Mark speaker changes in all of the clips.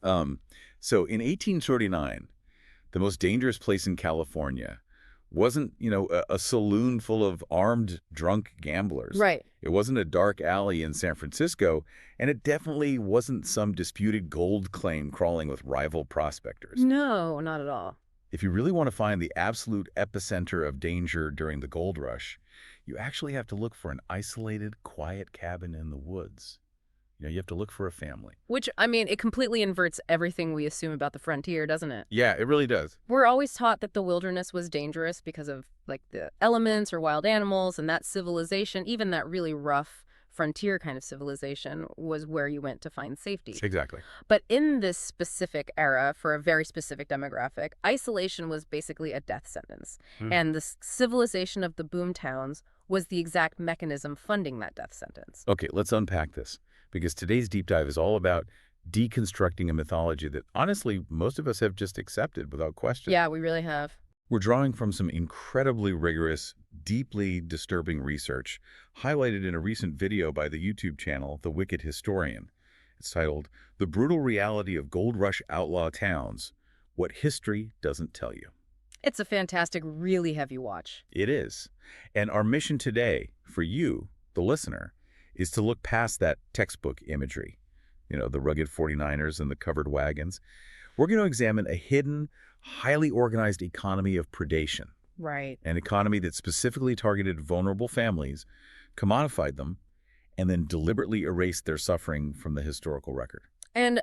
Speaker 1: So in 1839, the most dangerous place in California wasn't, a saloon full of armed, drunk gamblers.
Speaker 2: Right.
Speaker 1: It wasn't a dark alley in San Francisco, and it definitely wasn't some disputed gold claim crawling with rival prospectors.
Speaker 2: No, not at all.
Speaker 1: If you really want to find the absolute epicenter of danger during the gold rush, you actually have to look for an isolated, quiet cabin in the woods. You have to look for a family.
Speaker 2: Which, I mean, it completely inverts everything we assume about the frontier, doesn't it?
Speaker 1: Yeah, it really does.
Speaker 2: We're always taught that the wilderness was dangerous because of, like, the elements or wild animals, and that civilization, even that really rough frontier kind of civilization, was where you went to find safety.
Speaker 1: Exactly.
Speaker 2: But in this specific era, for a very specific demographic, isolation was basically a death sentence. And the civilization of the Boomtowns was the exact mechanism funding that death sentence.
Speaker 1: Okay, let's unpack this, because today's deep dive is all about deconstructing a mythology that, honestly, most of us have just accepted without question.
Speaker 2: Yeah, we really have.
Speaker 1: We're drawing from some incredibly rigorous, deeply disturbing research highlighted in a recent video by the YouTube channel The Wicked Historian. It's titled, "The Brutal Reality of Gold Rush Outlaw Towns, What History Doesn't Tell You."
Speaker 2: It's a fantastic, really heavy watch.
Speaker 1: It is. And our mission today, for you, the listener, is to look past that textbook imagery, the rugged 49ers and the covered wagons. We're going to examine a hidden, highly organized economy of predation.
Speaker 2: Right.
Speaker 1: An economy that specifically targeted vulnerable families, commodified them, and then deliberately erased their suffering from the historical record.
Speaker 2: And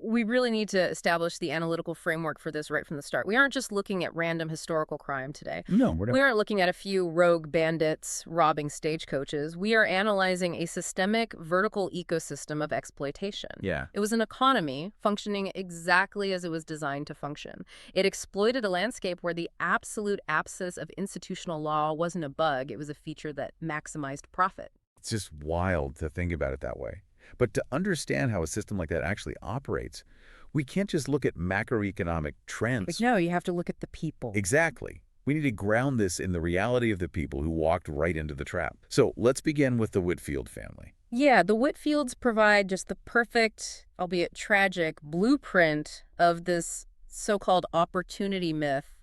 Speaker 2: we really need to establish the analytical framework for this right from the start. We aren't just looking at random historical crime today.
Speaker 1: No, we're not.
Speaker 2: We aren't looking at a few rogue bandits robbing stagecoaches. We are analyzing a systemic vertical ecosystem of exploitation.
Speaker 1: Yeah.
Speaker 2: It was an economy functioning exactly as it was designed to function. It exploited a landscape where the absolute absence of institutional law wasn't a bug. It was a feature that maximized profit.
Speaker 1: It's just wild to think about it that way. But to understand how a system like that actually operates, we can't just look at macroeconomic trends.
Speaker 2: No, you have to look at the people.
Speaker 1: Exactly. We need to ground this in the reality of the people who walked right into the trap. So let's begin with the Whitfield family.
Speaker 2: Yeah, the Whitfields provide just the perfect, albeit tragic, blueprint of this so-called opportunity myth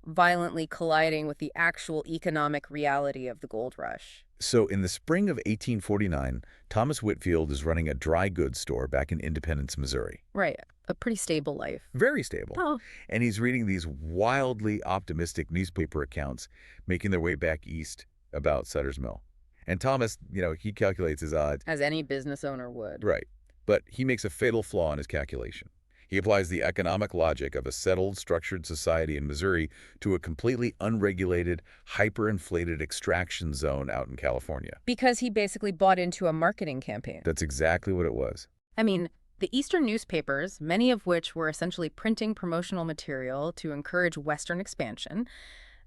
Speaker 2: violently colliding with the actual economic reality of the gold rush.
Speaker 1: So in the spring of 1849, Thomas Whitfield is running a dry goods store back in Independence, Missouri.
Speaker 2: Right. A pretty stable life.
Speaker 1: Very stable.
Speaker 2: Oh.
Speaker 1: And he's reading these wildly optimistic newspaper accounts making their way back east about Sutter's Mill. And Thomas, he calculates his odds.
Speaker 2: As any business owner would.
Speaker 1: Right. But he makes a fatal flaw in his calculation. He applies the economic logic of a settled, structured society in Missouri to a completely unregulated, hyperinflated extraction zone out in California.
Speaker 2: Because he basically bought into a marketing campaign.
Speaker 1: That's exactly what it was.
Speaker 2: I mean, the Eastern newspapers, many of which were essentially printing promotional material to encourage Western expansion,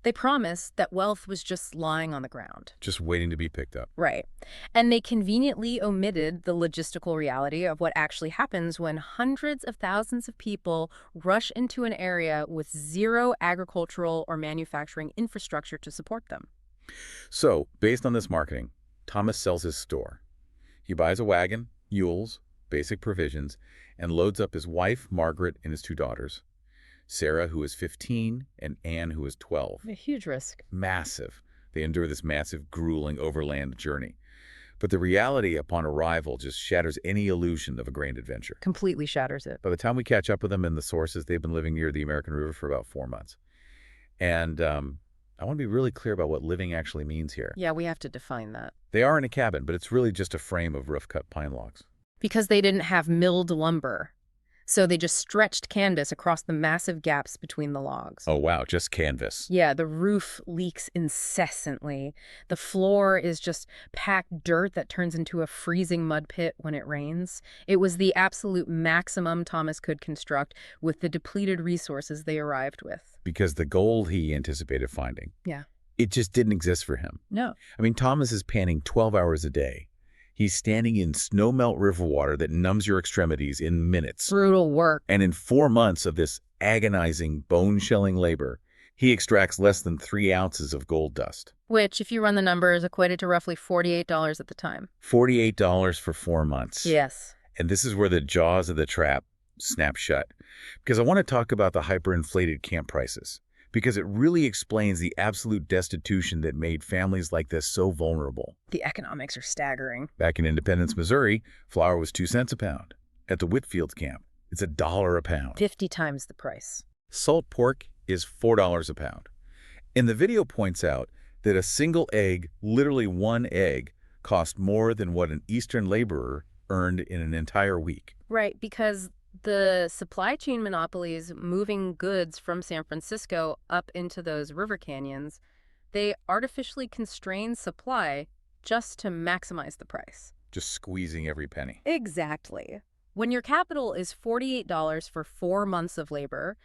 Speaker 2: they promised that wealth was just lying on the ground.
Speaker 1: Just waiting to be picked up.
Speaker 2: Right. And they conveniently omitted the logistical reality of what actually happens when hundreds of thousands of people rush into an area with zero agricultural or manufacturing infrastructure to support them.
Speaker 1: So, based on this marketing, Thomas sells his store. He buys a wagon, mules, basic provisions, and loads up his wife, Margaret, and his two daughters. Sarah, who is 15, and Anne, who is 12.
Speaker 2: A huge risk.
Speaker 1: Massive. They endure this massive, grueling overland journey. But the reality upon arrival just shatters any illusion of a grand adventure.
Speaker 2: Completely shatters it.
Speaker 1: By the time we catch up with them in the sources, they've been living near the American River for about 4 months. And I want to be really clear about what living actually means here.
Speaker 2: Yeah, we have to define that.
Speaker 1: They are in a cabin, but it's really just a frame of rough-cut pine logs.
Speaker 2: Because they didn't have milled lumber. So they just stretched canvas across the massive gaps between the logs.
Speaker 1: Oh, wow, just canvas.
Speaker 2: Yeah, the roof leaks incessantly. The floor is just packed dirt that turns into a freezing mud pit when it rains. It was the absolute maximum Thomas could construct with the depleted resources they arrived with.
Speaker 1: Because the gold he anticipated finding,
Speaker 2: Yeah.
Speaker 1: it just didn't exist for him.
Speaker 2: No.
Speaker 1: I mean, Thomas is panning 12 hours a day. He's standing in snow-melt river water that numbs your extremities in minutes.
Speaker 2: Brutal work.
Speaker 1: And in 4 months of this agonizing, bone-shelling labor, he extracts less than 3 ounces of gold dust.
Speaker 2: Which, if you run the numbers, equated to roughly $48 at the time.
Speaker 1: $48 for 4 months.
Speaker 2: Yes.
Speaker 1: And this is where the jaws of the trap snap shut, because I want to talk about the hyperinflated camp prices, because it really explains the absolute destitution that made families like this so vulnerable.
Speaker 2: The economics are staggering.
Speaker 1: Back in Independence, Missouri, flour was 2 cents a pound. At the Whitfield camp, it's $1 a pound.
Speaker 2: 50 times the price.
Speaker 1: Salt pork is $4 a pound. And the video points out that a single egg, literally one egg, cost more than what an Eastern laborer earned in an entire week.
Speaker 2: Right, because the supply chain monopolies moving goods from San Francisco up into those river canyons, they artificially constrain supply just to maximize the price.
Speaker 1: Just squeezing every penny.
Speaker 2: Exactly. When your capital is $48 for 4 months of labor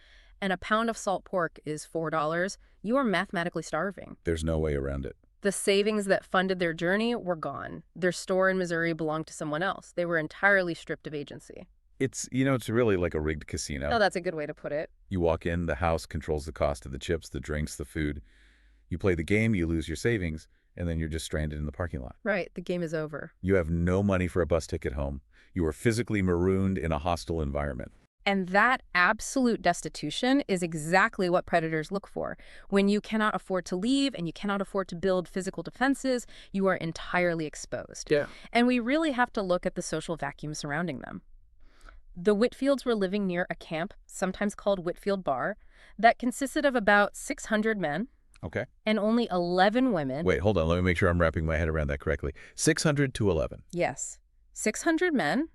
Speaker 2: and a pound of salt pork is $4, you are mathematically starving.
Speaker 1: There's no way around it.
Speaker 2: The savings that funded their journey were gone. Their store in Missouri belonged to someone else. They were entirely stripped of agency.
Speaker 1: It's really like a rigged casino.
Speaker 2: Oh, that's a good way to put it.
Speaker 1: You walk in, the house controls the cost of the chips, the drinks, the food. You play the game, you lose your savings, and then you're just stranded in the parking lot.
Speaker 2: Right, the game is over.
Speaker 1: You have no money for a bus ticket home. You are physically marooned in a hostile environment.
Speaker 2: And that absolute destitution is exactly what predators look for. When you cannot afford to leave and you cannot afford to build physical defenses, you are entirely exposed.
Speaker 1: Yeah.
Speaker 2: And we really have to look at the social vacuum surrounding them. The Whitfields were living near a camp, sometimes called Whitfield Bar, that consisted of about 600 men.
Speaker 1: Okay.
Speaker 2: And only 11 women.
Speaker 1: Wait, hold on. Let me make sure I'm wrapping my head around that correctly. 600 to 11.
Speaker 2: Yes. 600 men,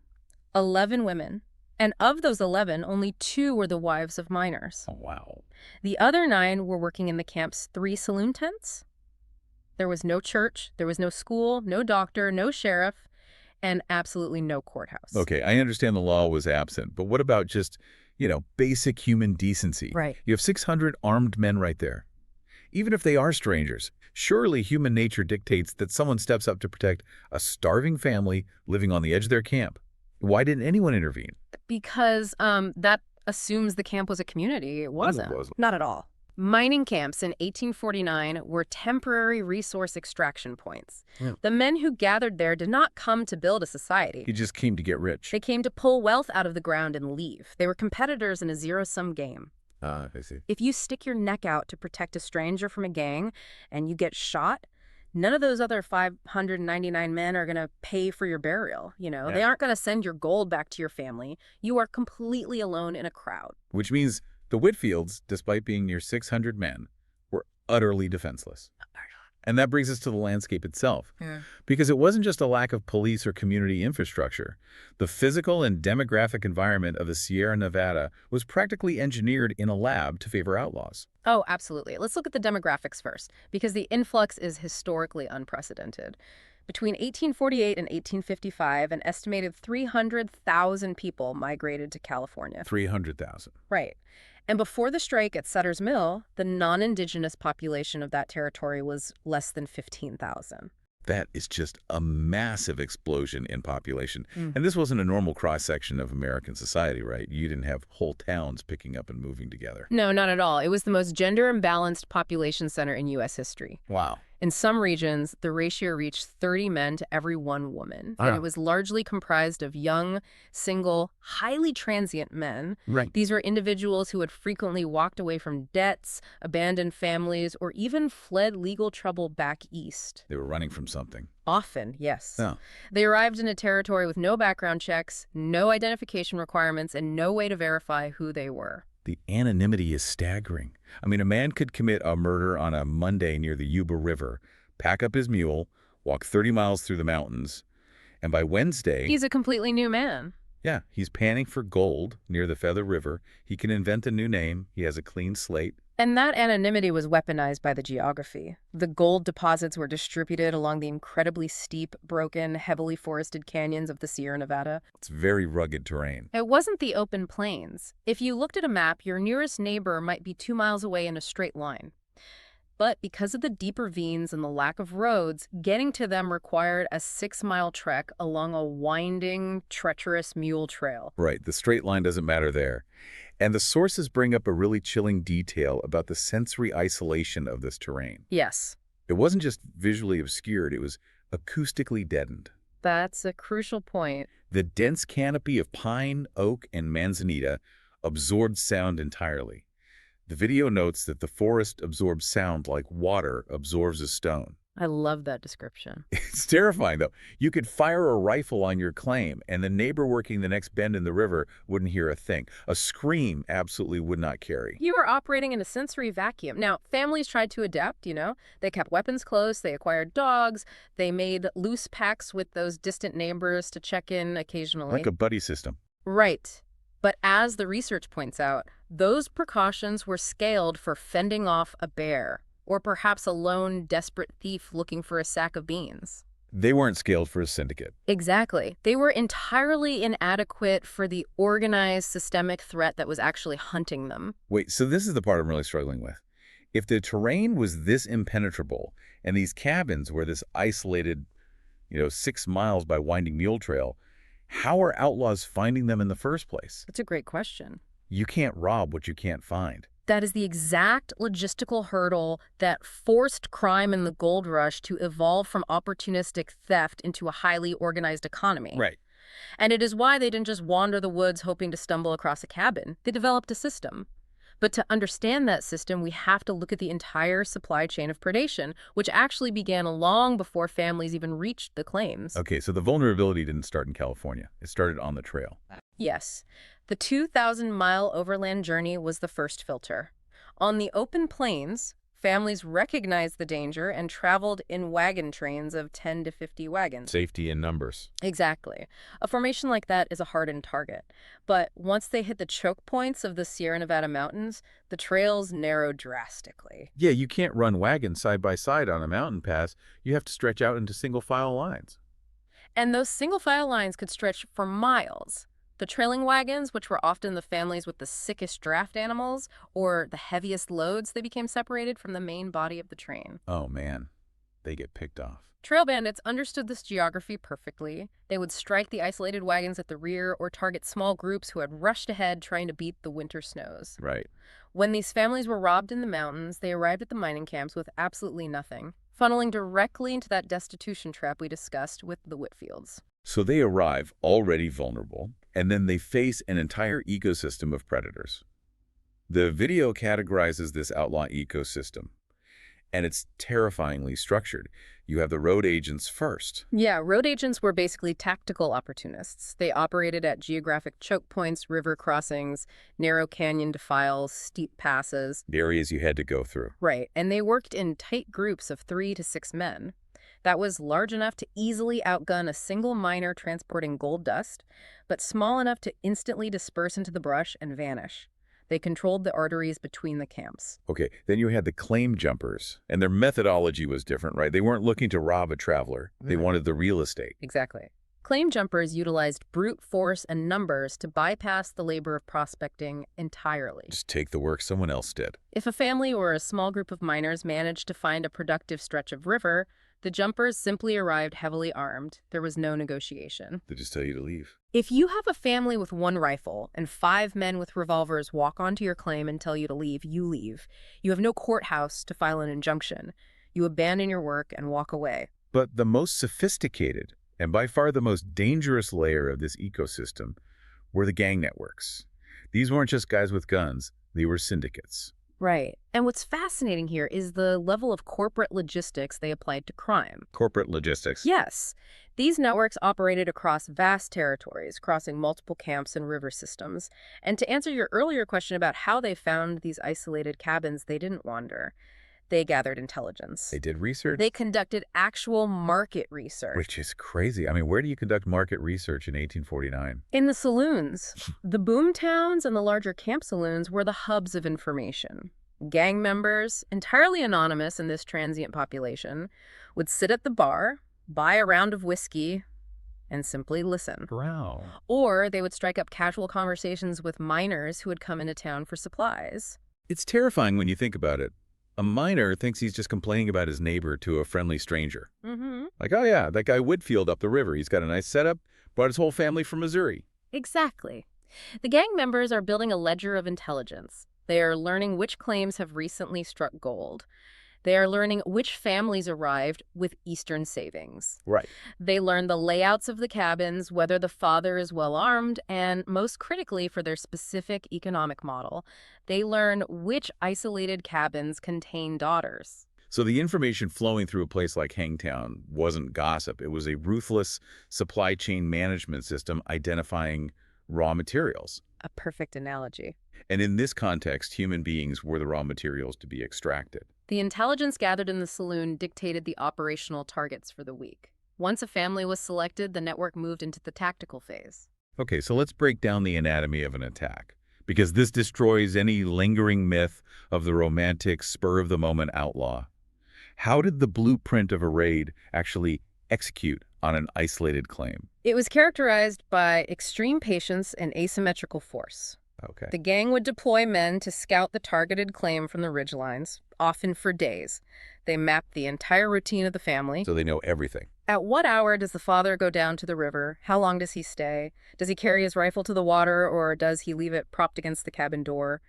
Speaker 2: 11 women. And of those 11, only 2 were the wives of miners.
Speaker 1: Oh, wow.
Speaker 2: The other 9 were working in the camp's 3 saloon tents. There was no church, there was no school, no doctor, no sheriff, and absolutely no courthouse.
Speaker 1: Okay, I understand the law was absent, but what about just, basic human decency?
Speaker 2: Right.
Speaker 1: You have 600 armed men right there. Even if they are strangers, surely human nature dictates that someone steps up to protect a starving family living on the edge of their camp. Why didn't anyone intervene?
Speaker 2: Because that assumes the camp was a community. It wasn't. Not at all. Mining camps in 1849 were temporary resource extraction points.
Speaker 1: Yeah.
Speaker 2: The men who gathered there did not come to build a society.
Speaker 1: He just came to get rich.
Speaker 2: They came to pull wealth out of the ground and leave. They were competitors in a zero-sum game.
Speaker 1: I see.
Speaker 2: If you stick your neck out to protect a stranger from a gang and you get shot, none of those other 599 men are going to pay for your burial.
Speaker 1: Yeah.
Speaker 2: They aren't going to send your gold back to your family. You are completely alone in a crowd.
Speaker 1: Which means the Whitfields, despite being near 600 men, were utterly defenseless. And that brings us to the landscape itself.
Speaker 2: Yeah.
Speaker 1: Because it wasn't just a lack of police or community infrastructure. The physical and demographic environment of the Sierra Nevada was practically engineered in a lab to favor outlaws.
Speaker 2: Oh, absolutely. Let's look at the demographics first, because the influx is historically unprecedented. Between 1848 and 1855, an estimated 300,000 people migrated to California.
Speaker 1: 300,000.
Speaker 2: Right. And before the strike at Sutter's Mill, the non-indigenous population of that territory was less than 15,000.
Speaker 1: That is just a massive explosion in population.
Speaker 2: Mm.
Speaker 1: And this wasn't a normal cross-section of American society, right? You didn't have whole towns picking up and moving together.
Speaker 2: No, not at all. It was the most gender-imbalanced population center in U.S. history.
Speaker 1: Wow.
Speaker 2: In some regions, the ratio reached 30 men to every 1 woman.
Speaker 1: Ah.
Speaker 2: And it was largely comprised of young, single, highly transient men.
Speaker 1: Right.
Speaker 2: These were individuals who had frequently walked away from debts, abandoned families, or even fled legal trouble back east.
Speaker 1: They were running from something.
Speaker 2: Often, yes.
Speaker 1: Oh.
Speaker 2: They arrived in a territory with no background checks, no identification requirements, and no way to verify who they were.
Speaker 1: The anonymity is staggering. I mean, a man could commit a murder on a Monday near the Yuba River, pack up his mule, walk 30 miles through the mountains, and by Wednesday...
Speaker 2: He's a completely new man.
Speaker 1: Yeah, he's panning for gold near the Feather River. He can invent a new name. He has a clean slate.
Speaker 2: And that anonymity was weaponized by the geography. The gold deposits were distributed along the incredibly steep, broken, heavily forested canyons of the Sierra Nevada.
Speaker 1: It's very rugged terrain.
Speaker 2: It wasn't the open plains. If you looked at a map, your nearest neighbor might be 2 miles away in a straight line. But because of the deep ravines and the lack of roads, getting to them required a 6-mile trek along a winding, treacherous mule trail.
Speaker 1: Right, the straight line doesn't matter there. And the sources bring up a really chilling detail about the sensory isolation of this terrain.
Speaker 2: Yes.
Speaker 1: It wasn't just visually obscured, it was acoustically deadened.
Speaker 2: That's a crucial point.
Speaker 1: The dense canopy of pine, oak, and manzanita absorbed sound entirely. The video notes that the forest absorbs sound like water absorbs a stone.
Speaker 2: I love that description.
Speaker 1: It's terrifying, though. You could fire a rifle on your claim, and the neighbor working the next bend in the river wouldn't hear a thing. A scream absolutely would not carry.
Speaker 2: You are operating in a sensory vacuum. Now, families tried to adapt, They kept weapons close, they acquired dogs, they made loose pacts with those distant neighbors to check in occasionally.
Speaker 1: Like a buddy system.
Speaker 2: Right. But as the research points out, those precautions were scaled for fending off a bear, or perhaps a lone, desperate thief looking for a sack of beans.
Speaker 1: They weren't scaled for a syndicate.
Speaker 2: Exactly. They were entirely inadequate for the organized, systemic threat that was actually hunting them.
Speaker 1: Wait, so this is the part I'm really struggling with. If the terrain was this impenetrable, and these cabins were this isolated, 6 miles by winding mule trail, how are outlaws finding them in the first place?
Speaker 2: That's a great question.
Speaker 1: You can't rob what you can't find.
Speaker 2: That is the exact logistical hurdle that forced crime in the gold rush to evolve from opportunistic theft into a highly organized economy.
Speaker 1: Right.
Speaker 2: And it is why they didn't just wander the woods hoping to stumble across a cabin. They developed a system. But to understand that system, we have to look at the entire supply chain of predation, which actually began long before families even reached the claims.
Speaker 1: Okay, so the vulnerability didn't start in California. It started on the trail.
Speaker 2: Yes. The 2,000-mile overland journey was the first filter. On the open plains, families recognized the danger and traveled in wagon trains of 10 to 50 wagons.
Speaker 1: Safety in numbers.
Speaker 2: Exactly. A formation like that is a hardened target. But once they hit the choke points of the Sierra Nevada mountains, the trails narrowed drastically.
Speaker 1: Yeah, you can't run wagons side by side on a mountain pass. You have to stretch out into single-file lines.
Speaker 2: And those single-file lines could stretch for miles. The trailing wagons, which were often the families with the sickest draft animals or the heaviest loads, they became separated from the main body of the train.
Speaker 1: Oh, man. They get picked off.
Speaker 2: Trail bandits understood this geography perfectly. They would strike the isolated wagons at the rear or target small groups who had rushed ahead trying to beat the winter snows.
Speaker 1: Right.
Speaker 2: When these families were robbed in the mountains, they arrived at the mining camps with absolutely nothing, funneling directly into that destitution trap we discussed with the Whitfields.
Speaker 1: So they arrive already vulnerable, and then they face an entire ecosystem of predators. The video categorizes this outlaw ecosystem, and it's terrifyingly structured. You have the road agents first.
Speaker 2: Yeah, road agents were basically tactical opportunists. They operated at geographic choke points, river crossings, narrow canyon defiles, steep passes.
Speaker 1: The areas you had to go through.
Speaker 2: Right, and they worked in tight groups of 3 to 6 men. That was large enough to easily outgun a single miner transporting gold dust, but small enough to instantly disperse into the brush and vanish. They controlled the arteries between the camps.
Speaker 1: Okay, then you had the claim jumpers, and their methodology was different, right? They weren't looking to rob a traveler. They wanted the real estate.
Speaker 2: Exactly. Claim jumpers utilized brute force and numbers to bypass the labor of prospecting entirely.
Speaker 1: Just take the work someone else did.
Speaker 2: If a family or a small group of miners managed to find a productive stretch of river, the jumpers simply arrived heavily armed. There was no negotiation.
Speaker 1: They just tell you to leave.
Speaker 2: If you have a family with 1 rifle and 5 men with revolvers walk onto your claim and tell you to leave, you leave. You have no courthouse to file an injunction. You abandon your work and walk away.
Speaker 1: But the most sophisticated and by far the most dangerous layer of this ecosystem were the gang networks. These weren't just guys with guns. They were syndicates.
Speaker 2: Right. And what's fascinating here is the level of corporate logistics they applied to crime.
Speaker 1: Corporate logistics.
Speaker 2: Yes. These networks operated across vast territories, crossing multiple camps and river systems. And to answer your earlier question about how they found these isolated cabins, they didn't wander. They gathered intelligence.
Speaker 1: They did research?
Speaker 2: They conducted actual market research.
Speaker 1: Which is crazy. I mean, where do you conduct market research in 1849?
Speaker 2: In the saloons. The Boomtowns and the larger camp saloons were the hubs of information. Gang members, entirely anonymous in this transient population, would sit at the bar, buy a round of whiskey, and simply listen.
Speaker 1: Wow.
Speaker 2: Or they would strike up casual conversations with miners who had come into town for supplies.
Speaker 1: It's terrifying when you think about it. A miner thinks he's just complaining about his neighbor to a friendly stranger. Like, oh yeah, that guy Whitfield up the river. He's got a nice setup, brought his whole family from Missouri.
Speaker 2: Exactly. The gang members are building a ledger of intelligence. They are learning which claims have recently struck gold. They are learning which families arrived with Eastern savings.
Speaker 1: Right.
Speaker 2: They learn the layouts of the cabins, whether the father is well armed, and most critically for their specific economic model, they learn which isolated cabins contain daughters.
Speaker 1: So the information flowing through a place like Hangtown wasn't gossip. It was a ruthless supply chain management system identifying raw materials.
Speaker 2: A perfect analogy.
Speaker 1: And in this context, human beings were the raw materials to be extracted.
Speaker 2: The intelligence gathered in the saloon dictated the operational targets for the week. Once a family was selected, the network moved into the tactical phase.
Speaker 1: Okay, so let's break down the anatomy of an attack, because this destroys any lingering myth of the romantic, spur-of-the-moment outlaw. How did the blueprint of a raid actually execute on an isolated claim?
Speaker 2: It was characterized by extreme patience and asymmetrical force.
Speaker 1: Okay.
Speaker 2: The gang would deploy men to scout the targeted claim from the ridgelines, often for days. They mapped the entire routine of the family.
Speaker 1: So they know everything.
Speaker 2: At what hour does the father go down to the river? How long does he stay? Does he carry his rifle to the water, or does he leave it propped against the cabin door?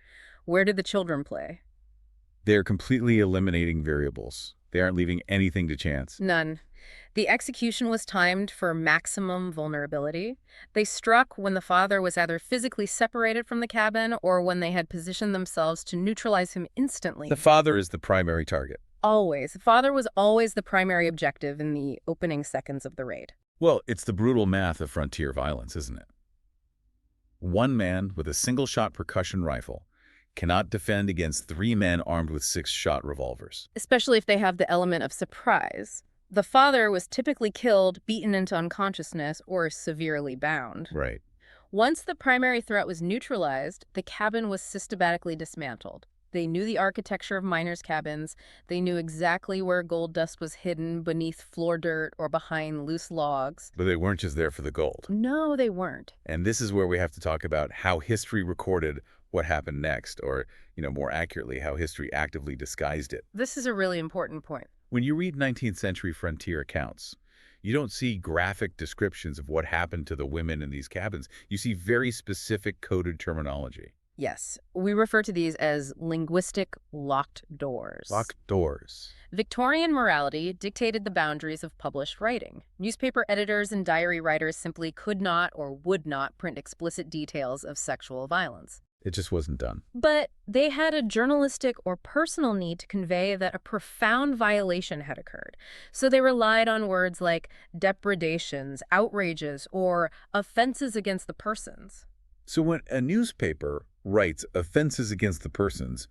Speaker 2: Where did the children play?
Speaker 1: They're completely eliminating variables. They aren't leaving anything to chance.
Speaker 2: None. The execution was timed for maximum vulnerability. They struck when the father was either physically separated from the cabin or when they had positioned themselves to neutralize him instantly.
Speaker 1: The father is the primary target.
Speaker 2: Always. The father was always the primary objective in the opening seconds of the raid.
Speaker 1: Well, it's the brutal math of frontier violence, isn't it? One man with a single-shot percussion rifle cannot defend against 3 men armed with 6-shot revolvers.
Speaker 2: Especially if they have the element of surprise. The father was typically killed, beaten into unconsciousness, or severely bound.
Speaker 1: Right.
Speaker 2: Once the primary threat was neutralized, the cabin was systematically dismantled. They knew the architecture of miners' cabins. They knew exactly where gold dust was hidden beneath floor dirt or behind loose logs.
Speaker 1: But they weren't just there for the gold.
Speaker 2: No, they weren't.
Speaker 1: And this is where we have to talk about how history recorded what happened next, or, more accurately, how history actively disguised it.
Speaker 2: This is a really important point.
Speaker 1: When you read 19th century frontier accounts, you don't see graphic descriptions of what happened to the women in these cabins. You see very specific coded terminology.
Speaker 2: Yes, we refer to these as linguistic locked doors.
Speaker 1: Locked doors.
Speaker 2: Victorian morality dictated the boundaries of published writing. Newspaper editors and diary writers simply could not or would not print explicit details of sexual violence.
Speaker 1: It just wasn't done.
Speaker 2: But they had a journalistic or personal need to convey that a profound violation had occurred. So they relied on words like depredations, outrages, or offenses against the persons.
Speaker 1: So when a newspaper writes offenses against the persons,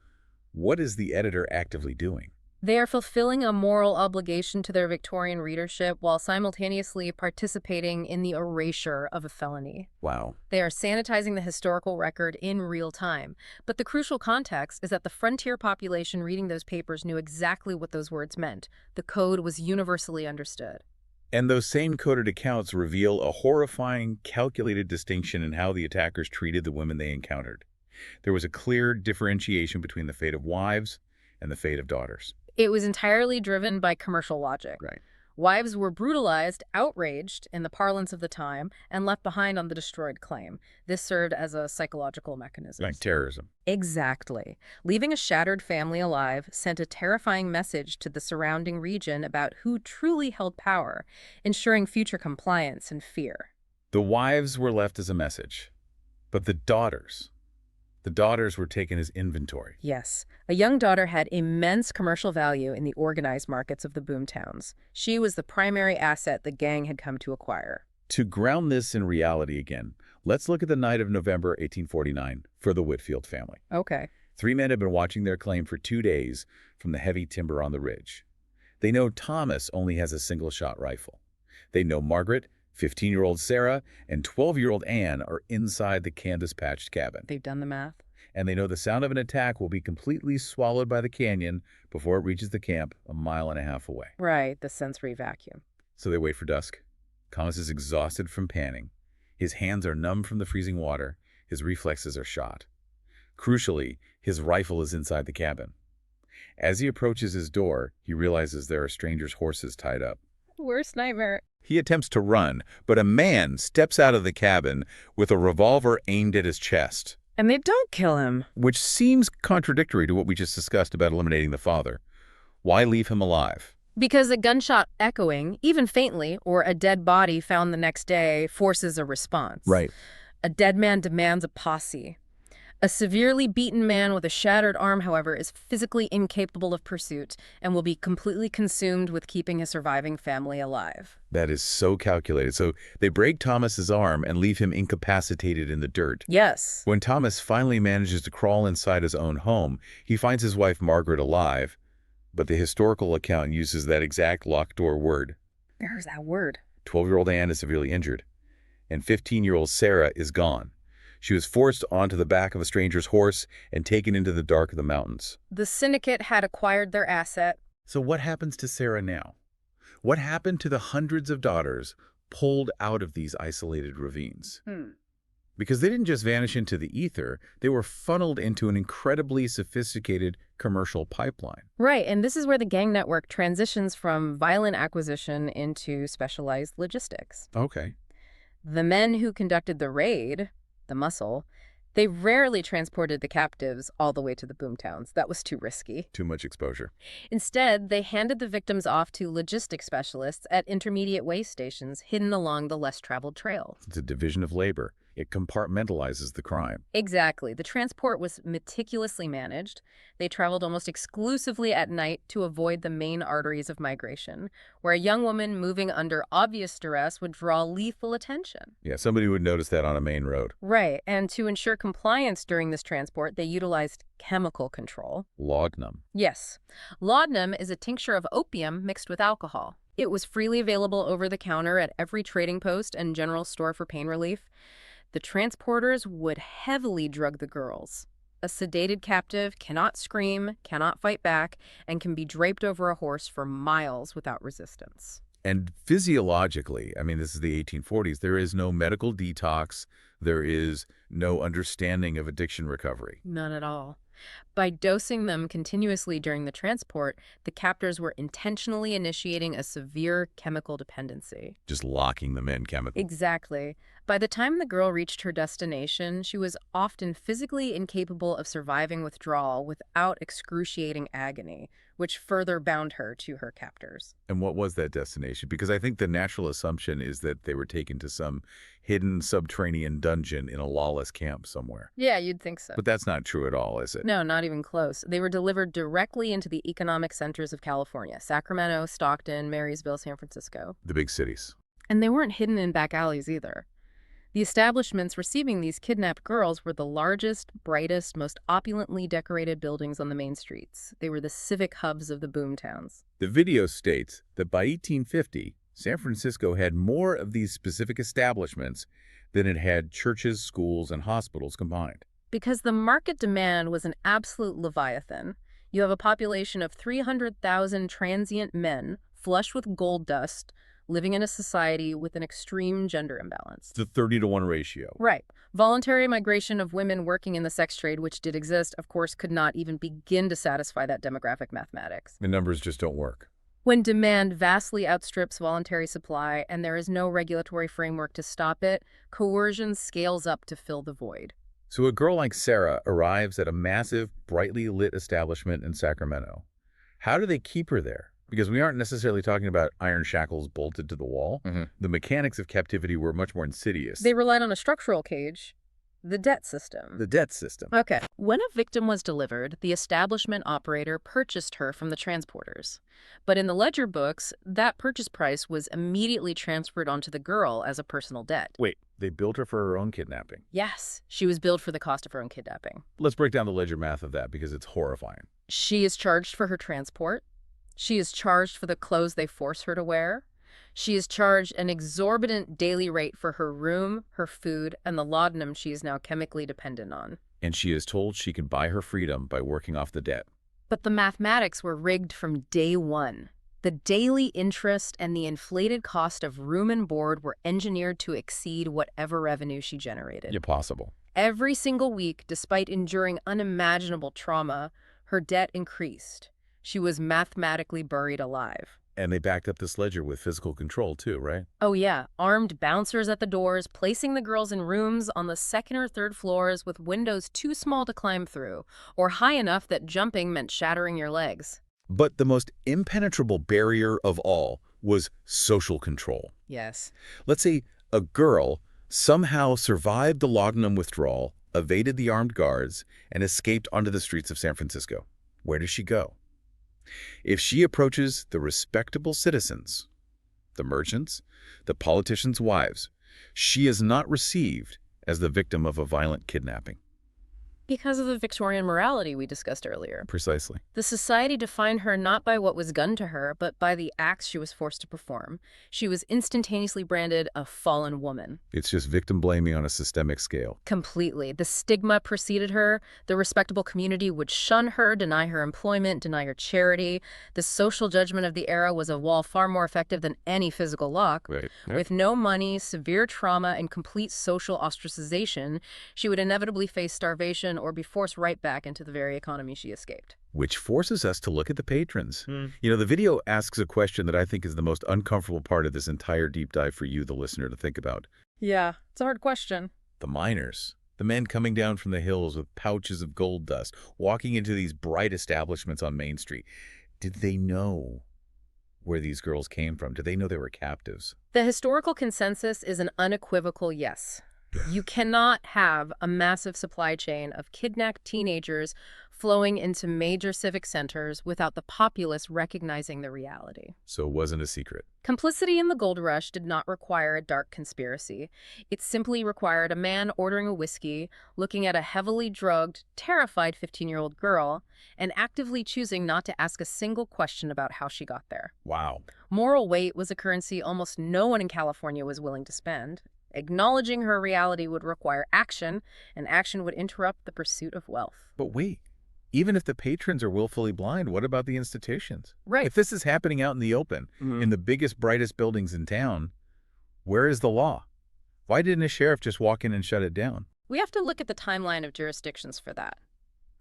Speaker 1: what is the editor actively doing?
Speaker 2: They are fulfilling a moral obligation to their Victorian readership while simultaneously participating in the erasure of a felony.
Speaker 1: Wow.
Speaker 2: They are sanitizing the historical record in real time. But the crucial context is that the frontier population reading those papers knew exactly what those words meant. The code was universally understood.
Speaker 1: And those same coded accounts reveal a horrifying, calculated distinction in how the attackers treated the women they encountered. There was a clear differentiation between the fate of wives and the fate of daughters.
Speaker 2: It was entirely driven by commercial logic.
Speaker 1: Right.
Speaker 2: Wives were brutalized, outraged, in the parlance of the time, and left behind on the destroyed claim. This served as a psychological mechanism.
Speaker 1: Like terrorism.
Speaker 2: Exactly. Leaving a shattered family alive sent a terrifying message to the surrounding region about who truly held power, ensuring future compliance and fear.
Speaker 1: The wives were left as a message, but the daughters were taken as inventory.
Speaker 2: Yes. A young daughter had immense commercial value in the organized markets of the Boomtowns. She was the primary asset the gang had come to acquire.
Speaker 1: To ground this in reality again, let's look at the night of November 1849 for the Whitfield family.
Speaker 2: Okay.
Speaker 1: 3 men had been watching their claim for 2 days from the heavy timber on the ridge. They know Thomas only has a single-shot rifle. They know Margaret, 15-year-old Sarah, and 12-year-old Anne are inside the canvas-patched cabin.
Speaker 2: They've done the math.
Speaker 1: And they know the sound of an attack will be completely swallowed by the canyon before it reaches the camp a mile and a half away.
Speaker 2: Right, the sensory vacuum.
Speaker 1: So they wait for dusk. Thomas is exhausted from panning. His hands are numb from the freezing water. His reflexes are shot. Crucially, his rifle is inside the cabin. As he approaches his door, he realizes there are strangers' horses tied up.
Speaker 2: Worst nightmare.
Speaker 1: He attempts to run, but a man steps out of the cabin with a revolver aimed at his chest.
Speaker 2: And they don't kill him.
Speaker 1: Which seems contradictory to what we just discussed about eliminating the father. Why leave him alive?
Speaker 2: Because a gunshot echoing, even faintly, or a dead body found the next day forces a response.
Speaker 1: Right.
Speaker 2: A dead man demands a posse. A severely beaten man with a shattered arm, however, is physically incapable of pursuit and will be completely consumed with keeping his surviving family alive.
Speaker 1: That is so calculated. So they break Thomas's arm and leave him incapacitated in the dirt.
Speaker 2: Yes.
Speaker 1: When Thomas finally manages to crawl inside his own home, he finds his wife Margaret alive, but the historical account uses that exact locked door word.
Speaker 2: There's that word.
Speaker 1: 12-year-old Anne is severely injured, and 15-year-old Sarah is gone. She was forced onto the back of a stranger's horse and taken into the dark of the mountains.
Speaker 2: The syndicate had acquired their asset.
Speaker 1: So what happens to Sarah now? What happened to the hundreds of daughters pulled out of these isolated ravines? Because they didn't just vanish into the ether, they were funneled into an incredibly sophisticated commercial pipeline.
Speaker 2: Right, and this is where the gang network transitions from violent acquisition into specialized logistics.
Speaker 1: Okay.
Speaker 2: The men who conducted the raid, the muscle, they rarely transported the captives all the way to the Boomtowns. That was too risky.
Speaker 1: Too much exposure.
Speaker 2: Instead, they handed the victims off to logistics specialists at intermediate way stations hidden along the less traveled trail.
Speaker 1: It's a division of labor. It compartmentalizes the crime.
Speaker 2: Exactly. The transport was meticulously managed. They traveled almost exclusively at night to avoid the main arteries of migration, where a young woman moving under obvious duress would draw lethal attention.
Speaker 1: Yeah, somebody would notice that on a main road.
Speaker 2: Right, and to ensure compliance during this transport, they utilized chemical control.
Speaker 1: Laudanum.
Speaker 2: Yes. Laudanum is a tincture of opium mixed with alcohol. It was freely available over the counter at every trading post and general store for pain relief. The transporters would heavily drug the girls. A sedated captive cannot scream, cannot fight back, and can be draped over a horse for miles without resistance.
Speaker 1: And physiologically, I mean, this is the 1840s, there is no medical detox, there is no understanding of addiction recovery.
Speaker 2: None at all. By dosing them continuously during the transport, the captors were intentionally initiating a severe chemical dependency.
Speaker 1: Just locking them in chemically.
Speaker 2: Exactly. By the time the girl reached her destination, she was often physically incapable of surviving withdrawal without excruciating agony, which further bound her to her captors.
Speaker 1: And what was that destination? Because I think the natural assumption is that they were taken to some hidden subterranean dungeon in a lawless camp somewhere.
Speaker 2: Yeah, you'd think so.
Speaker 1: But that's not true at all, is it?
Speaker 2: No, not even close. They were delivered directly into the economic centers of California: Sacramento, Stockton, Marysville, San Francisco.
Speaker 1: The big cities.
Speaker 2: And they weren't hidden in back alleys either. The establishments receiving these kidnapped girls were the largest, brightest, most opulently decorated buildings on the main streets. They were the civic hubs of the Boomtowns.
Speaker 1: The video states that by 1850, San Francisco had more of these specific establishments than it had churches, schools, and hospitals combined.
Speaker 2: Because the market demand was an absolute leviathan. You have a population of 300,000 transient men, flush with gold dust, living in a society with an extreme gender imbalance.
Speaker 1: It's a 30-to-1 ratio.
Speaker 2: Right. Voluntary migration of women working in the sex trade, which did exist, of course, could not even begin to satisfy that demographic mathematics.
Speaker 1: The numbers just don't work.
Speaker 2: When demand vastly outstrips voluntary supply and there is no regulatory framework to stop it, coercion scales up to fill the void.
Speaker 1: So a girl like Sarah arrives at a massive, brightly lit establishment in Sacramento. How do they keep her there? Because we aren't necessarily talking about iron shackles bolted to the wall. The mechanics of captivity were much more insidious.
Speaker 2: They relied on a structural cage, the debt system.
Speaker 1: The debt system.
Speaker 2: Okay. When a victim was delivered, the establishment operator purchased her from the transporters. But in the ledger books, that purchase price was immediately transferred onto the girl as a personal debt.
Speaker 1: Wait, they billed her for her own kidnapping.
Speaker 2: Yes, she was billed for the cost of her own kidnapping.
Speaker 1: Let's break down the ledger math of that because it's horrifying.
Speaker 2: She is charged for her transport. She is charged for the clothes they force her to wear. She is charged an exorbitant daily rate for her room, her food, and the laudanum she is now chemically dependent on.
Speaker 1: And she is told she can buy her freedom by working off the debt.
Speaker 2: But the mathematics were rigged from day one. The daily interest and the inflated cost of room and board were engineered to exceed whatever revenue she generated.
Speaker 1: Impossible.
Speaker 2: Every single week, despite enduring unimaginable trauma, her debt increased. She was mathematically buried alive.
Speaker 1: And they backed up this ledger with physical control too, right?
Speaker 2: Oh yeah, armed bouncers at the doors, placing the girls in rooms on the second or third floors with windows too small to climb through, or high enough that jumping meant shattering your legs.
Speaker 1: But the most impenetrable barrier of all was social control.
Speaker 2: Yes.
Speaker 1: Let's say a girl somehow survived the laudanum withdrawal, evaded the armed guards, and escaped onto the streets of San Francisco. Where does she go? If she approaches the respectable citizens, the merchants, the politicians' wives, she is not received as the victim of a violent kidnapping.
Speaker 2: Because of the Victorian morality we discussed earlier.
Speaker 1: Precisely.
Speaker 2: The society defined her not by what was done to her, but by the acts she was forced to perform. She was instantaneously branded a fallen woman.
Speaker 1: It's just victim blaming on a systemic scale.
Speaker 2: Completely. The stigma preceded her. The respectable community would shun her, deny her employment, deny her charity. The social judgment of the era was a wall far more effective than any physical lock.
Speaker 1: Right.
Speaker 2: With no money, severe trauma, and complete social ostracization, she would inevitably face starvation or be forced right back into the very economy she escaped.
Speaker 1: Which forces us to look at the patrons. You know, the video asks a question that I think is the most uncomfortable part of this entire deep dive for you, the listener, to think about.
Speaker 2: Yeah, it's a hard question.
Speaker 1: The miners, the men coming down from the hills with pouches of gold dust, walking into these bright establishments on Main Street. Did they know where these girls came from? Did they know they were captives?
Speaker 2: The historical consensus is an unequivocal yes. You cannot have a massive supply chain of kidnapped teenagers flowing into major civic centers without the populace recognizing the reality.
Speaker 1: So it wasn't a secret.
Speaker 2: Complicity in the gold rush did not require a dark conspiracy. It simply required a man ordering a whiskey, looking at a heavily drugged, terrified 15-year-old girl, and actively choosing not to ask a single question about how she got there.
Speaker 1: Wow.
Speaker 2: Moral weight was a currency almost no one in California was willing to spend. Acknowledging her reality would require action, and action would interrupt the pursuit of wealth.
Speaker 1: But wait, even if the patrons are willfully blind, what about the institutions?
Speaker 2: Right.
Speaker 1: If this is happening out in the open, in the biggest, brightest buildings in town, where is the law? Why didn't a sheriff just walk in and shut it down?
Speaker 2: We have to look at the timeline of jurisdictions for that.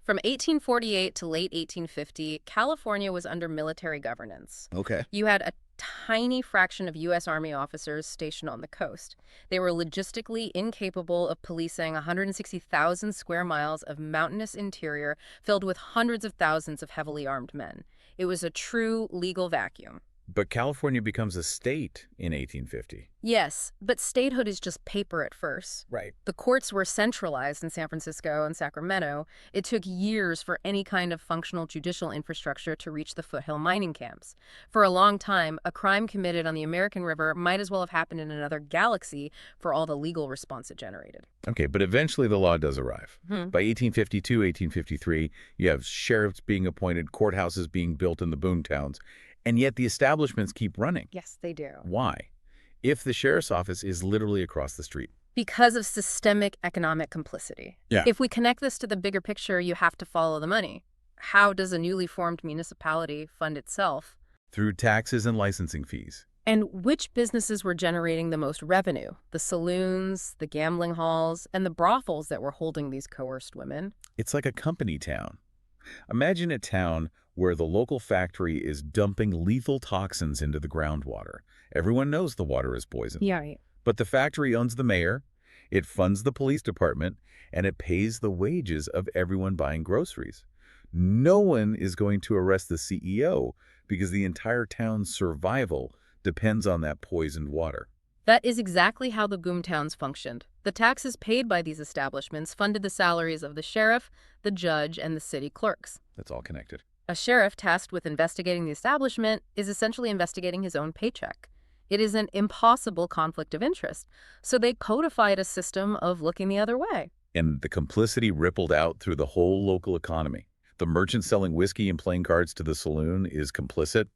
Speaker 2: From 1848 to late 1850, California was under military governance.
Speaker 1: Okay.
Speaker 2: You had a tiny fraction of U.S. Army officers stationed on the coast. They were logistically incapable of policing 160,000 square miles of mountainous interior filled with hundreds of thousands of heavily armed men. It was a true legal vacuum.
Speaker 1: But California becomes a state in 1850.
Speaker 2: Yes, but statehood is just paper at first.
Speaker 1: Right.
Speaker 2: The courts were centralized in San Francisco and Sacramento. It took years for any kind of functional judicial infrastructure to reach the foothill mining camps. For a long time, a crime committed on the American River might as well have happened in another galaxy for all the legal response it generated.
Speaker 1: Okay, but eventually the law does arrive. By 1852, 1853, you have sheriffs being appointed, courthouses being built in the Boomtowns, and yet the establishments keep running.
Speaker 2: Yes, they do.
Speaker 1: Why? If the sheriff's office is literally across the street.
Speaker 2: Because of systemic economic complicity.
Speaker 1: Yeah.
Speaker 2: If we connect this to the bigger picture, you have to follow the money. How does a newly formed municipality fund itself?
Speaker 1: Through taxes and licensing fees.
Speaker 2: And which businesses were generating the most revenue? The saloons, the gambling halls, and the brothels that were holding these coerced women?
Speaker 1: It's like a company town. Imagine a town where the local factory is dumping lethal toxins into the groundwater. Everyone knows the water is poison.
Speaker 2: Yeah, right.
Speaker 1: But the factory owns the mayor, it funds the police department, and it pays the wages of everyone buying groceries. No one is going to arrest the CEO because the entire town's survival depends on that poisoned water.
Speaker 2: That is exactly how the Boomtowns functioned. The taxes paid by these establishments funded the salaries of the sheriff, the judge, and the city clerks.
Speaker 1: That's all connected.
Speaker 2: A sheriff tasked with investigating the establishment is essentially investigating his own paycheck. It is an impossible conflict of interest, so they codified a system of looking the other way.
Speaker 1: And the complicity rippled out through the whole local economy. The merchant selling whiskey and playing cards to the saloon is complicit.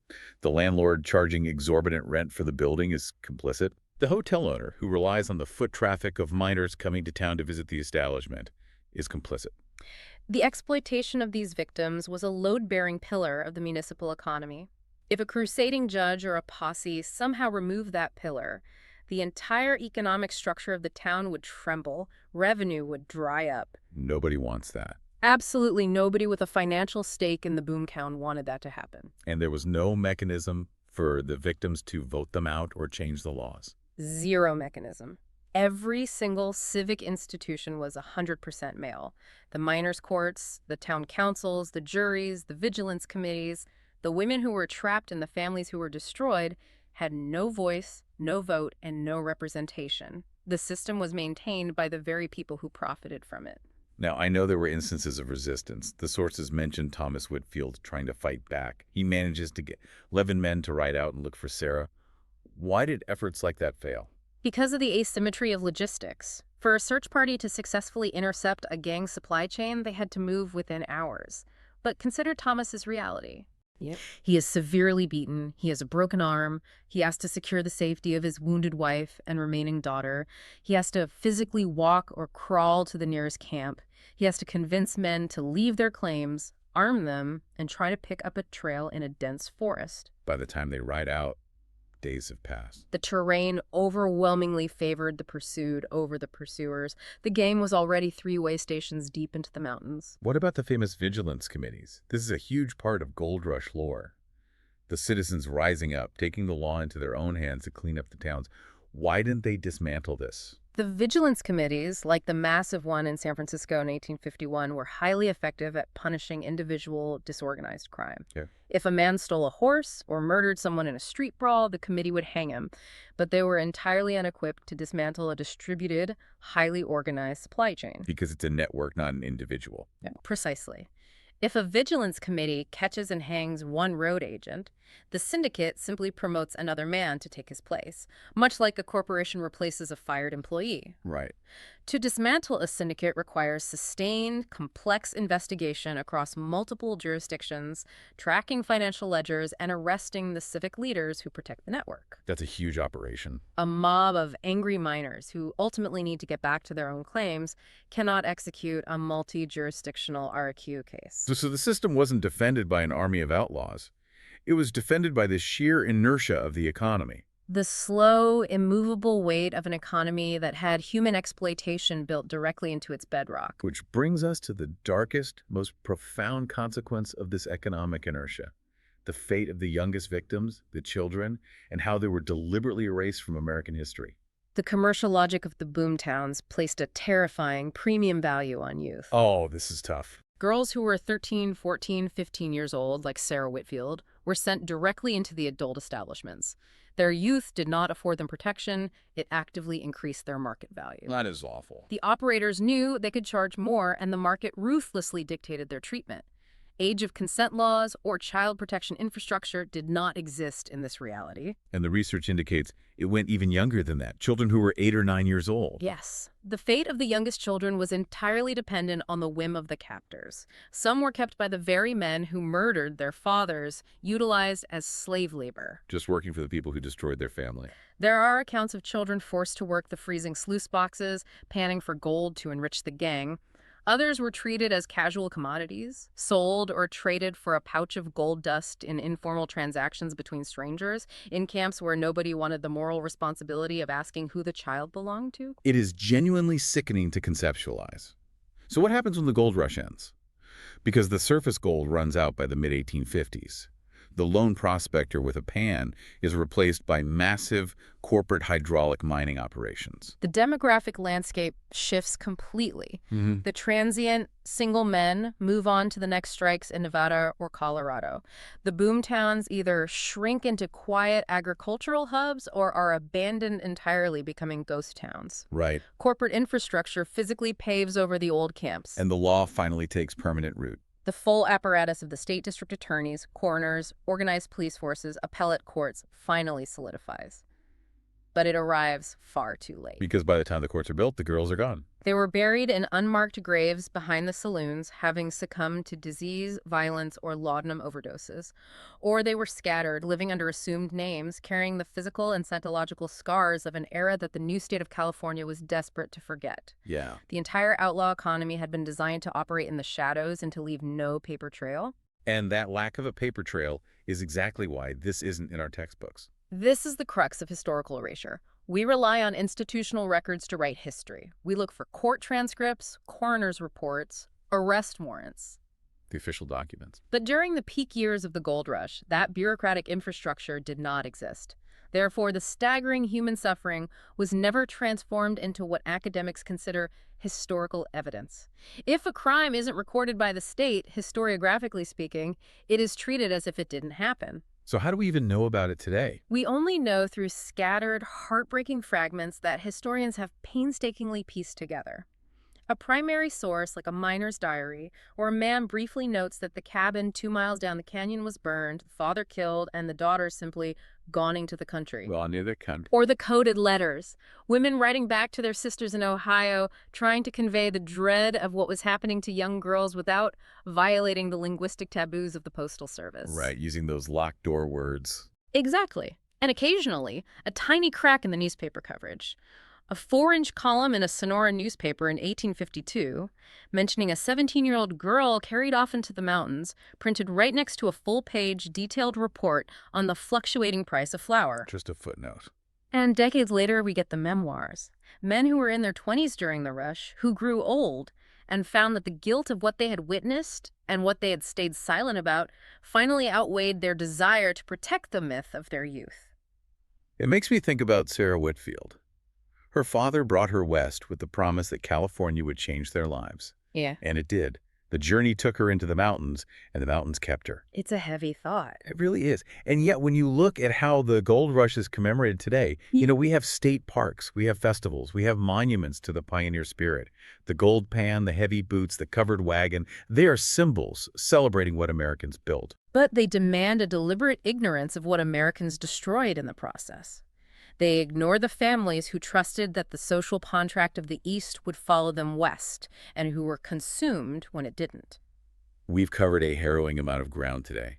Speaker 1: The landlord charging exorbitant rent for the building is complicit. The hotel owner, who relies on the foot traffic of miners coming to town to visit the establishment, is complicit.
Speaker 2: The exploitation of these victims was a load-bearing pillar of the municipal economy. If a crusading judge or a posse somehow removed that pillar, the entire economic structure of the town would tremble, revenue would dry up.
Speaker 1: Nobody wants that.
Speaker 2: Absolutely nobody with a financial stake in the boomtown wanted that to happen.
Speaker 1: And there was no mechanism for the victims to vote them out or change the laws.
Speaker 2: Zero mechanism. Every single civic institution was 100% male. The miners' courts, the town councils, the juries, the vigilance committees, The women who were trapped and the families who were destroyed had no voice, no vote, and no representation. The system was maintained by the very people who profited from it.
Speaker 1: Now, I know there were instances of resistance. The sources mentioned Thomas Whitfield trying to fight back. He manages to get 11 men to ride out and look for Sarah. Why did efforts like that fail?
Speaker 2: Because of the asymmetry of logistics. For a search party to successfully intercept a gang supply chain, they had to move within hours. But consider Thomas's reality.
Speaker 3: Yep.
Speaker 2: He is severely beaten, he has a broken arm, he has to secure the safety of his wounded wife and remaining daughter, he has to physically walk or crawl to the nearest camp, he has to convince men to leave their claims, arm them, and try to pick up a trail in a dense forest.
Speaker 1: By the time they ride out, days have passed.
Speaker 2: The terrain overwhelmingly favored the pursued over the pursuers. The gang was already 3 way stations deep into the mountains.
Speaker 1: What about the famous vigilance committees? This is a huge part of Gold Rush lore. The citizens rising up, taking the law into their own hands to clean up the towns. Why didn't they dismantle this?
Speaker 2: The vigilance committees, like the massive one in San Francisco in 1851, were highly effective at punishing individual disorganized crime.
Speaker 1: Yeah.
Speaker 2: If a man stole a horse or murdered someone in a street brawl, the committee would hang him. But they were entirely unequipped to dismantle a distributed, highly organized supply chain.
Speaker 1: Because it's a network, not an individual.
Speaker 2: Yeah. Precisely. If a vigilance committee catches and hangs one road agent, the syndicate simply promotes another man to take his place, much like a corporation replaces a fired employee.
Speaker 1: Right.
Speaker 2: To dismantle a syndicate requires sustained, complex investigation across multiple jurisdictions, tracking financial ledgers, and arresting the civic leaders who protect the network.
Speaker 1: That's a huge operation.
Speaker 2: A mob of angry miners who ultimately need to get back to their own claims cannot execute a multi-jurisdictional RQ case.
Speaker 1: So the system wasn't defended by an army of outlaws. It was defended by the sheer inertia of the economy.
Speaker 2: The slow, immovable weight of an economy that had human exploitation built directly into its bedrock.
Speaker 1: Which brings us to the darkest, most profound consequence of this economic inertia. The fate of the youngest victims, the children, and how they were deliberately erased from American history.
Speaker 2: The commercial logic of the boomtowns placed a terrifying premium value on youth.
Speaker 1: Oh, this is tough.
Speaker 2: Girls who were 13, 14, 15 years old, like Sarah Whitfield, were sent directly into the adult establishments. Their youth did not afford them protection. It actively increased their market value.
Speaker 1: That is awful.
Speaker 2: The operators knew they could charge more, and the market ruthlessly dictated their treatment. Age of consent laws or child protection infrastructure did not exist in this reality.
Speaker 1: And the research indicates it went even younger than that. Children who were 8 or 9 years old.
Speaker 2: Yes. The fate of the youngest children was entirely dependent on the whim of the captors. Some were kept by the very men who murdered their fathers, utilized as slave labor.
Speaker 1: Just working for the people who destroyed their family.
Speaker 2: There are accounts of children forced to work the freezing sluice boxes, panning for gold to enrich the gang. Others were treated as casual commodities, sold or traded for a pouch of gold dust in informal transactions between strangers, in camps where nobody wanted the moral responsibility of asking who the child belonged to.
Speaker 1: It is genuinely sickening to conceptualize. So what happens when the gold rush ends? Because the surface gold runs out by the mid-1850s. The lone prospector with a pan is replaced by massive corporate hydraulic mining operations.
Speaker 2: The demographic landscape shifts completely. The transient, single men move on to the next strikes in Nevada or Colorado. The boomtowns either shrink into quiet agricultural hubs or are abandoned entirely, becoming ghost towns.
Speaker 1: Right.
Speaker 2: Corporate infrastructure physically paves over the old camps.
Speaker 1: And the law finally takes permanent root.
Speaker 2: The full apparatus of the state district attorneys, coroners, organized police forces, appellate courts finally solidifies. But it arrives far too late.
Speaker 1: Because by the time the courts are built, the girls are gone.
Speaker 2: They were buried in unmarked graves behind the saloons, having succumbed to disease, violence, or laudanum overdoses. Or they were scattered, living under assumed names, carrying the physical and psychological scars of an era that the new state of California was desperate to forget.
Speaker 1: Yeah.
Speaker 2: The entire outlaw economy had been designed to operate in the shadows and to leave no paper trail.
Speaker 1: And that lack of a paper trail is exactly why this isn't in our textbooks.
Speaker 2: This is the crux of historical erasure. We rely on institutional records to write history. We look for court transcripts, coroner's reports, arrest warrants.
Speaker 1: The official documents.
Speaker 2: But during the peak years of the gold rush, that bureaucratic infrastructure did not exist. Therefore, the staggering human suffering was never transformed into what academics consider historical evidence. If a crime isn't recorded by the state, historiographically speaking, it is treated as if it didn't happen.
Speaker 1: So how do we even know about it today?
Speaker 2: We only know through scattered, heartbreaking fragments that historians have painstakingly pieced together. A primary source, like a miner's diary, or a man briefly notes that the cabin 2 miles down the canyon was burned, the father killed, and the daughter simply goning to the country.
Speaker 1: Well, neither can.
Speaker 2: Or the coded letters, women writing back to their sisters in Ohio, trying to convey the dread of what was happening to young girls without violating the linguistic taboos of the Postal Service.
Speaker 1: Right, using those locked door words.
Speaker 2: Exactly. And occasionally, a tiny crack in the newspaper coverage. A 4-inch column in a Sonora newspaper in 1852, mentioning a 17-year-old girl carried off into the mountains, printed right next to a full-page detailed report on the fluctuating price of flour.
Speaker 1: Just a footnote.
Speaker 2: And decades later, we get the memoirs. Men who were in their 20s during the rush, who grew old, and found that the guilt of what they had witnessed and what they had stayed silent about finally outweighed their desire to protect the myth of their youth.
Speaker 1: It makes me think about Sarah Whitfield. Her father brought her west with the promise that California would change their lives.
Speaker 2: Yeah.
Speaker 1: And it did. The journey took her into the mountains, and the mountains kept her.
Speaker 2: It's a heavy thought.
Speaker 1: It really is. And yet, when you look at how the gold rush is commemorated today, we have state parks, we have festivals, we have monuments to the pioneer spirit. The gold pan, the heavy boots, the covered wagon, they are symbols celebrating what Americans built.
Speaker 2: But they demand a deliberate ignorance of what Americans destroyed in the process. They ignore the families who trusted that the social contract of the East would follow them west, and who were consumed when it didn't.
Speaker 1: We've covered a harrowing amount of ground today.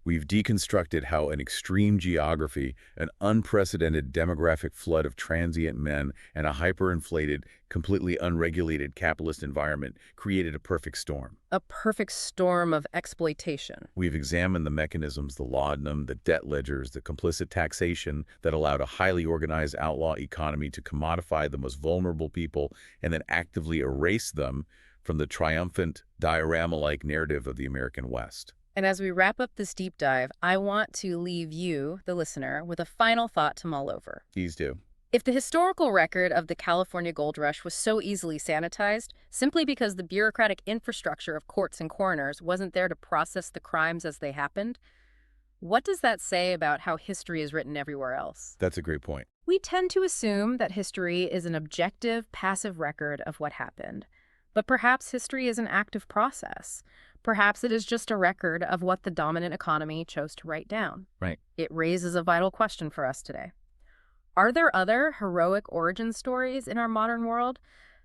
Speaker 1: We've deconstructed how an extreme geography, an unprecedented demographic flood of transient men, and a hyperinflated, completely unregulated capitalist environment created a perfect storm.
Speaker 2: A perfect storm of exploitation.
Speaker 1: We've examined the mechanisms, the laudanum, the debt ledgers, the complicit taxation that allowed a highly organized outlaw economy to commodify the most vulnerable people and then actively erase them from the triumphant, diorama-like narrative of the American West.
Speaker 2: And as we wrap up this deep dive, I want to leave you, the listener, with a final thought to mull over.
Speaker 1: Please do.
Speaker 2: If the historical record of the California gold rush was so easily sanitized, simply because the bureaucratic infrastructure of courts and coroners wasn't there to process the crimes as they happened, what does that say about how history is written everywhere else?
Speaker 1: That's a great point.
Speaker 2: We tend to assume that history is an objective, passive record of what happened. But perhaps history is an active process. Perhaps it is just a record of what the dominant economy chose to write down.
Speaker 1: Right.
Speaker 2: It raises a vital question for us today. Are there other heroic origin stories in our modern world?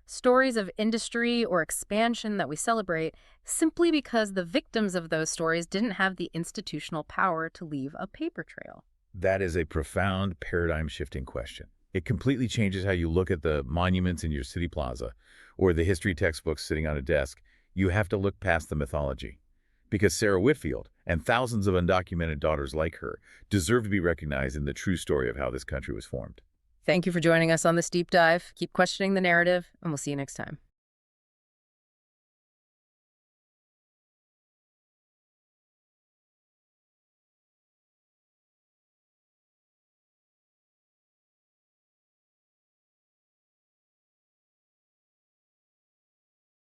Speaker 2: Stories of industry or expansion that we celebrate simply because the victims of those stories didn't have the institutional power to leave a paper trail?
Speaker 1: That is a profound paradigm-shifting question. It completely changes how you look at the monuments in your city plaza or the history textbooks sitting on a desk. You have to look past the mythology. Because Sarah Whitfield and thousands of undocumented daughters like her deserve to be recognized in the true story of how this country was formed.
Speaker 2: Thank you for joining us on this deep dive. Keep questioning the narrative, and we'll see you next time.